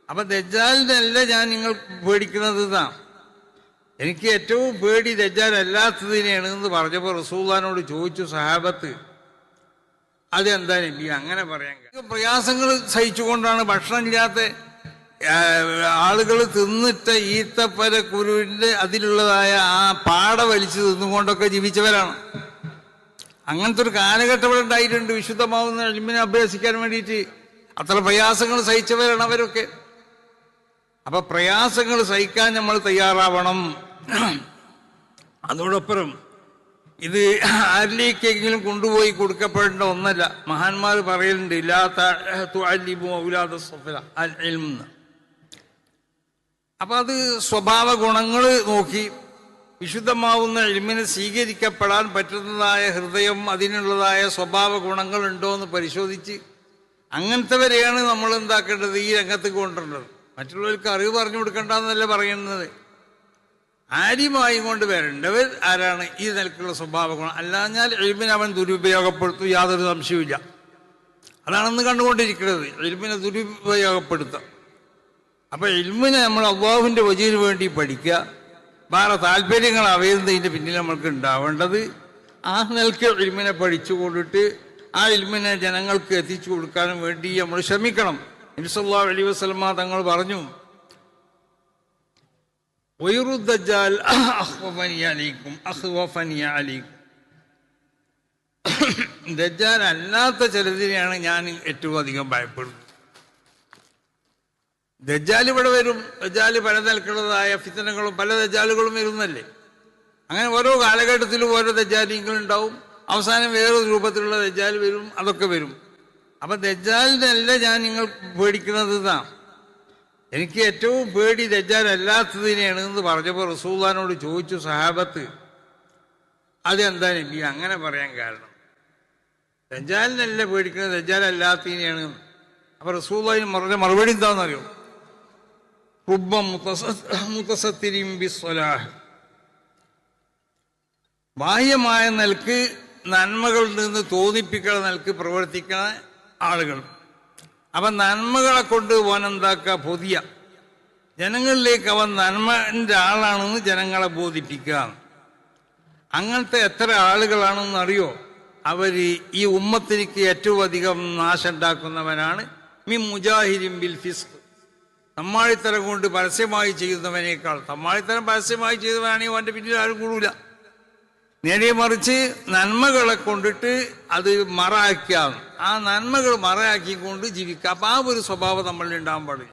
അപ്പൊ ദജ്ജാലിനല്ല ഞാൻ നിങ്ങൾ പേടിക്കുന്നത് ഇതാ. എനിക്ക് ഏറ്റവും പേടി ദജ്ജാൽ അല്ലാത്തതിനെയാണ് എന്ന് പറഞ്ഞപ്പോൾ റസൂലുള്ളാഹിനോട് ചോദിച്ചു സഹാബത്ത്, അതെന്താ നബി അങ്ങനെ പറയാൻ? പ്രയാസങ്ങൾ സഹിച്ചുകൊണ്ടാണ് ഭക്ഷണം ഇല്ലാത്ത ആളുകൾ തിന്നിട്ട ഈത്തപ്പര കുരുവിന്റെ അതിലുള്ളതായ ആ പാട വലിച്ചു തിന്നുകൊണ്ടൊക്കെ ജീവിച്ചവരാണ്. അങ്ങനത്തെ ഒരു കാലഘട്ടം ഇവിടെ ഉണ്ടായിട്ടുണ്ട്. വിശുദ്ധമാവുന്ന ഇൽമിനെ അഭ്യസിക്കാൻ വേണ്ടിയിട്ട് അത്ര പ്രയാസങ്ങൾ സഹിച്ചവരാണ് അവരൊക്കെ. അപ്പൊ പ്രയാസങ്ങൾ സഹിക്കാൻ നമ്മൾ തയ്യാറാവണം. അതോടൊപ്പം ഇത് ആരിലേക്കെങ്കിലും കൊണ്ടുപോയി കൊടുക്കപ്പെടേണ്ട ഒന്നല്ല. മഹാന്മാർ പറയലുണ്ട് അപ്പൊ അത് സ്വഭാവ ഗുണങ്ങൾ നോക്കി വിശുദ്ധമാവുന്ന ഇൽമിനെ സ്വീകരിക്കപ്പെടാൻ പറ്റുന്നതായ ഹൃദയം, അതിനുള്ളതായ സ്വഭാവ ഗുണങ്ങൾ ഉണ്ടോ എന്ന് പരിശോധിച്ച് അങ്ങനത്തെവരെയാണ് നമ്മൾ എന്താക്കേണ്ടത്, ഈ രംഗത്ത് കൊണ്ടുവരേണ്ടത്. മറ്റുള്ളവർക്ക് അറിവ് പറഞ്ഞു കൊടുക്കേണ്ടെന്നല്ല പറയുന്നത്. ആര്യമായി കൊണ്ട് വരേണ്ടവർ ആരാണ്? ഈ നിലക്കുള്ള സ്വഭാവ ഗുണം. അല്ലാഞ്ഞാൽ ഇൽമിനെ അവൻ ദുരുപയോഗപ്പെടുത്തും, യാതൊരു സംശയവുമില്ല. അതാണെന്ന് കണ്ടുകൊണ്ടിരിക്കുന്നത്, ഇൽമിനെ ദുരുപയോഗപ്പെടുത്താം. അപ്പൊ ഇൽമിനെ നമ്മൾ അല്ലാഹുവിന്റെ വജീന് വേണ്ടി പഠിക്കുക. വേറെ താല്പര്യങ്ങൾ അവയുന്നതിന്റെ പിന്നിൽ നമ്മൾക്ക് ഉണ്ടാവേണ്ടത് ആ നിലക്ക് ഇൽമിനെ പഠിച്ചുകൊണ്ടിട്ട് ആ ഇൽമിനെ ജനങ്ങൾക്ക് എത്തിച്ചു കൊടുക്കാനും വേണ്ടി നമ്മൾ ശ്രമിക്കണം. നബി സല്ലല്ലാഹു അലൈഹി വസല്ലമ തങ്ങൾ പറഞ്ഞു, വയുറുദ്ദജ്ജാൽ അഖ്വഫനി അലൈക്കും അഖ്വഫനി അലൈക്കും. ദജ്ജാൽ അല്ലാത്ത ചിലതിനെയാണ് ഞാൻ ഏറ്റവും അധികം ഭയപ്പെടുന്നത്. ദജ്ജാൽ ഇവിടെ വരും. ദജ്ജാൽ പല നിലക്കുള്ളതായ ഫിത്നകളും പല ദജ്ജാലുകളും വരുന്നല്ലേ. അങ്ങനെ ഓരോ കാലഘട്ടത്തിലും ഓരോ ദജ്ജാലിങ്ങൾ ഉണ്ടാവും. അവസാനം വേറൊരു രൂപത്തിലുള്ള ദജ്ജാൽ വരും, അതൊക്കെ വരും. അപ്പൊ ദജ്ജാലിനല്ല ഞാൻ നിങ്ങൾ പേടിക്കുന്നത് ഇതാ. എനിക്ക് ഏറ്റവും പേടി ദജ്ജാൽ അല്ലാത്തതിനെയാണ് എന്ന് പറഞ്ഞപ്പോൾ റസൂലുള്ളാഹിനോട് ചോദിച്ചു സഹാബത്ത്, അതെന്താ നബി അങ്ങനെ പറയാൻ കാരണം? ദജ്ജാലിനല്ല പേടിക്കുന്നത്, ദജ്ജാൽ അല്ലാത്തതിനെയാണ്. അപ്പൊ റസൂലുള്ളാഹി പറഞ്ഞ മറുപടി എന്താണെന്നറിയോ? റുബ്ബ മുതസത്തിരിൻ ബിസ്സലാഹ്. ബാഹ്യമായ നിലക്ക് നന്മകളിൽ നിന്ന് തോന്നിപ്പിക്കുന്ന നിലക്ക് പ്രവർത്തിക്കുന്ന ആളുകൾ. അവൻ നന്മകളെ കൊണ്ട് അവൻ എന്താക്കുക? പൊതിയ ജനങ്ങളിലേക്ക് അവൻ നന്മന്റെ ആളാണെന്ന് ജനങ്ങളെ ബോധിപ്പിക്കുക. അങ്ങനത്തെ എത്ര ആളുകളാണെന്ന് അറിയോ? അവര് ഈ ഉമ്മത്തിനിക്ക് ഏറ്റവും അധികം നാശം ഉണ്ടാക്കുന്നവനാണ് മിൻ മുജാഹിരിൻ ബിൽ ഫിസ്ഖ്. തമ്മാടിത്തരം കൊണ്ട് പരസ്യമായി ചെയ്യുന്നവനേക്കാൾ, തമ്മാടിത്തരം പരസ്യമായി ചെയ്തവനാണെങ്കിൽ അവന്റെ പിന്നിൽ ആരും കൂടൂല. നേരെ മറിച്ച് നന്മകളെ കൊണ്ടിട്ട് അത് മറയാക്കാം, ആ നന്മകൾ മറയാക്കിക്കൊണ്ട് ജീവിക്കാം. അപ്പൊ ആ ഒരു സ്വഭാവം നമ്മളിൽ ഉണ്ടാകാൻ പാടില്ല.